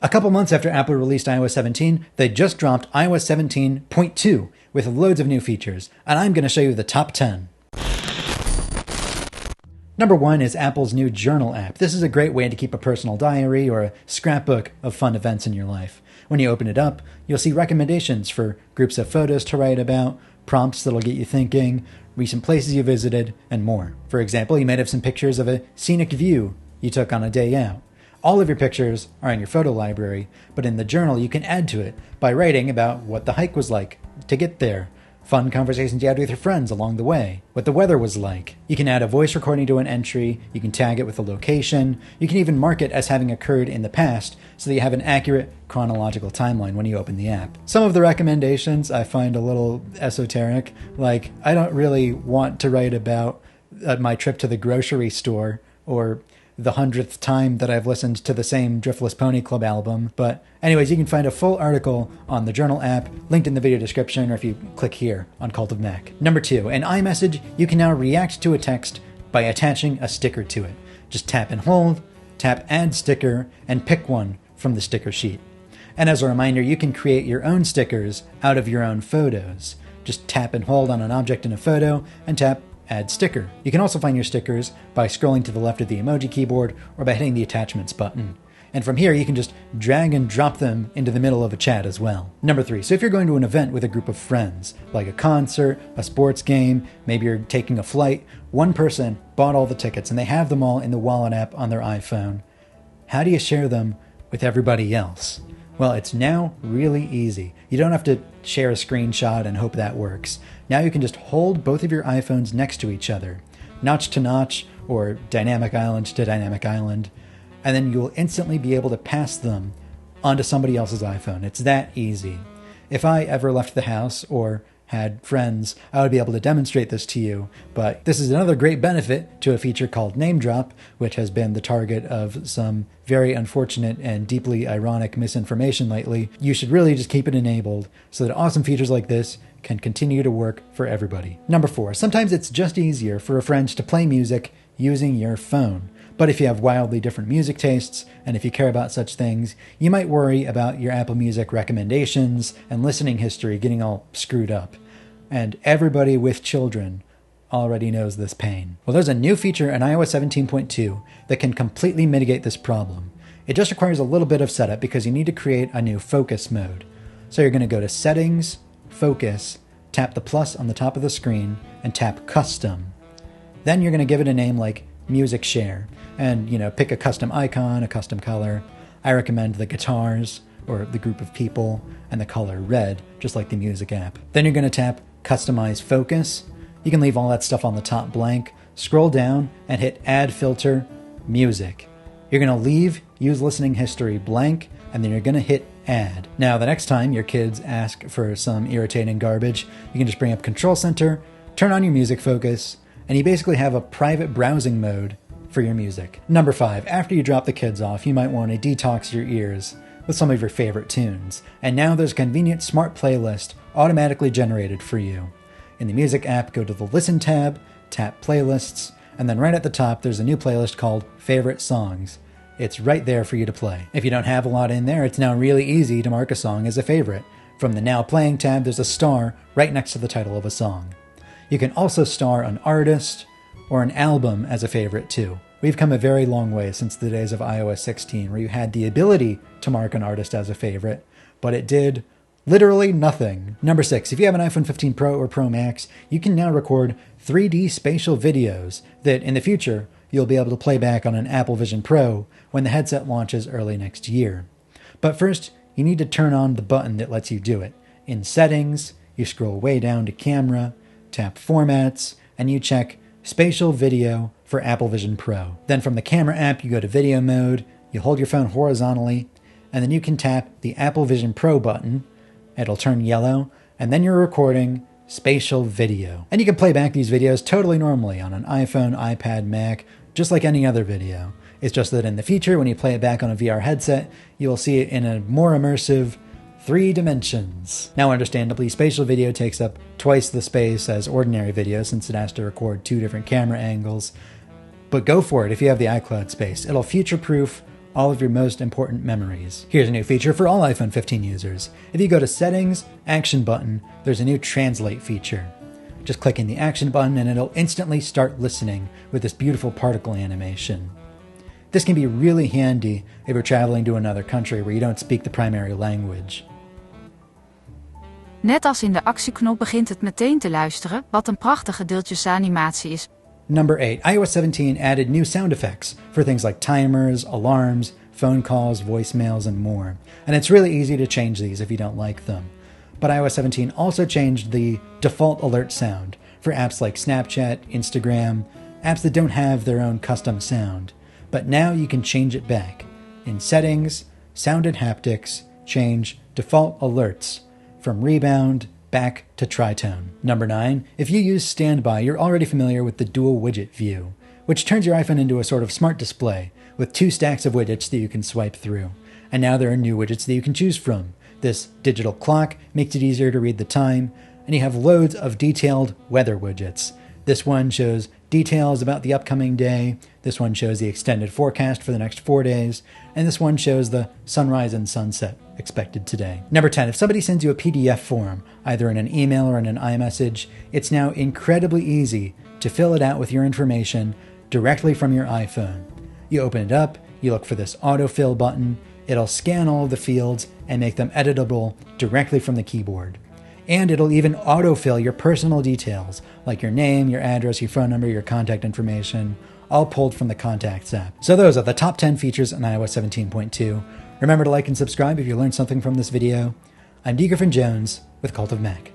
A couple months after Apple released iOS 17, they just dropped iOS 17.2 with loads of new features, and I'm going to show you the top 10. Number 1 is Apple's new Journal app. This is a great way to keep a personal diary or a scrapbook of fun events in your life. When you open it up, you'll see recommendations for groups of photos to write about, prompts that'll get you thinking, recent places you visited, and more. For example, you might have some pictures of a scenic view you took on a day out. All of your pictures are in your photo library, but in the journal you can add to it by writing about what the hike was like to get there, fun conversations you had with your friends along the way, what the weather was like. You can add a voice recording to an entry, you can tag it with a location, you can even mark it as having occurred in the past so that you have an accurate chronological timeline when you open the app. Some of the recommendations I find a little esoteric, like I don't really want to write about my trip to the grocery store or the 100th time that I've listened to the same Driftless Pony Club album. But anyways, you can find a full article on the Journal app linked in the video description or if you click here on Cult of Mac. Number 2, in iMessage, you can now react to a text by attaching a sticker to it. Just tap and hold, tap Add Sticker, and pick one from the sticker sheet. And as a reminder, you can create your own stickers out of your own photos. Just tap and hold on an object in a photo and tap Add Sticker. You can also find your stickers by scrolling to the left of the emoji keyboard or by hitting the attachments button. And from here, you can just drag and drop them into the middle of a chat as well. Number 3, so if you're going to an event with a group of friends, like a concert, a sports game, maybe you're taking a flight, one person bought all the tickets and they have them all in the Wallet app on their iPhone. How do you share them with everybody else? Well, it's now really easy. You don't have to share a screenshot and hope that works. Now you can just hold both of your iPhones next to each other, notch to notch or dynamic island to dynamic island, and then you'll instantly be able to pass them onto somebody else's iPhone. It's that easy. If I ever left the house or had friends, I would be able to demonstrate this to you, but this is another great benefit to a feature called Name Drop, which has been the target of some very unfortunate and deeply ironic misinformation lately. You should really just keep it enabled so that awesome features like this can continue to work for everybody. Number 4, sometimes it's just easier for a friend to play music using your phone. But if you have wildly different music tastes, and if you care about such things, you might worry about your Apple Music recommendations and listening history getting all screwed up. And everybody with children already knows this pain. Well, there's a new feature in iOS 17.2 that can completely mitigate this problem. It just requires a little bit of setup because you need to create a new focus mode. So you're going to go to Settings, Focus, tap the plus on the top of the screen, and tap Custom. Then you're going to give it a name like Music Share, and pick a custom icon, a custom color. I recommend the guitars or the group of people and the color red, just like the music app. Then you're going to tap Customize Focus. You can leave all that stuff on the top blank, scroll down and hit Add Filter, Music. You're going to leave Use Listening History blank, and then you're going to hit Add. Now, the next time your kids ask for some irritating garbage, you can just bring up Control Center, turn on your music focus, and you basically have a private browsing mode for your music. Number 5, after you drop the kids off, you might want to detox your ears with some of your favorite tunes. And now there's a convenient smart playlist automatically generated for you. In the Music app, go to the Listen tab, tap Playlists, and then right at the top there's a new playlist called Favorite Songs. It's right there for you to play. If you don't have a lot in there, it's now really easy to mark a song as a favorite. From the Now Playing tab, there's a star right next to the title of a song. You can also star an artist or an album as a favorite too. We've come a very long way since the days of iOS 16, where you had the ability to mark an artist as a favorite, but it did literally nothing. Number 6, if you have an iPhone 15 Pro or Pro Max, you can now record 3D spatial videos that in the future you'll be able to play back on an Apple Vision Pro when the headset launches early next year. But first, you need to turn on the button that lets you do it. In Settings, you scroll way down to Camera, tap Formats, and you check Spatial Video for Apple Vision Pro. Then from the Camera app, you go to Video Mode, you hold your phone horizontally, and then you can tap the Apple Vision Pro button. It'll turn yellow, and then you're recording Spatial Video. And you can play back these videos totally normally on an iPhone, iPad, Mac, just like any other video. It's just that in the future, when you play it back on a VR headset, you will see it in a more immersive 3 dimensions. Now, understandably, spatial video takes up twice the space as ordinary video since it has to record 2 different camera angles. But go for it if you have the iCloud space. It'll future-proof all of your most important memories. Here's a new feature for all iPhone 15 users. If you go to Settings, Action button, there's a new Translate feature. Just clicking the Action button and it'll instantly start listening with this beautiful particle animation. This can be really handy if you're traveling to another country where you don't speak the primary language. Net als in de actieknop begint het meteen te luisteren, wat een prachtige deeltjesanimatie is. Number 8. iOS 17 added new sound effects for things like timers, alarms, phone calls, voicemails, and more. And it's really easy to change these if you don't like them. But iOS 17 also changed the default alert sound for apps like Snapchat, Instagram, apps that don't have their own custom sound. But now you can change it back. In Settings, Sound and Haptics, change Default Alerts from Rebound back to Tritone. Number 9. If you use Standby, you're already familiar with the dual widget view, which turns your iPhone into a sort of smart display with 2 stacks of widgets that you can swipe through. And now there are new widgets that you can choose from. This digital clock makes it easier to read the time, and you have loads of detailed weather widgets. This one shows details about the upcoming day, this one shows the extended forecast for the next 4 days, and this one shows the sunrise and sunset expected today. Number 10, if somebody sends you a PDF form, either in an email or in an iMessage, it's now incredibly easy to fill it out with your information directly from your iPhone. You open it up, you look for this autofill button, it'll scan all of the fields and make them editable directly from the keyboard. And it'll even autofill your personal details, like your name, your address, your phone number, your contact information, all pulled from the Contacts app. So those are the top 10 features in iOS 17.2. Remember to like and subscribe if you learned something from this video. I'm D. Griffin Jones with Cult of Mac.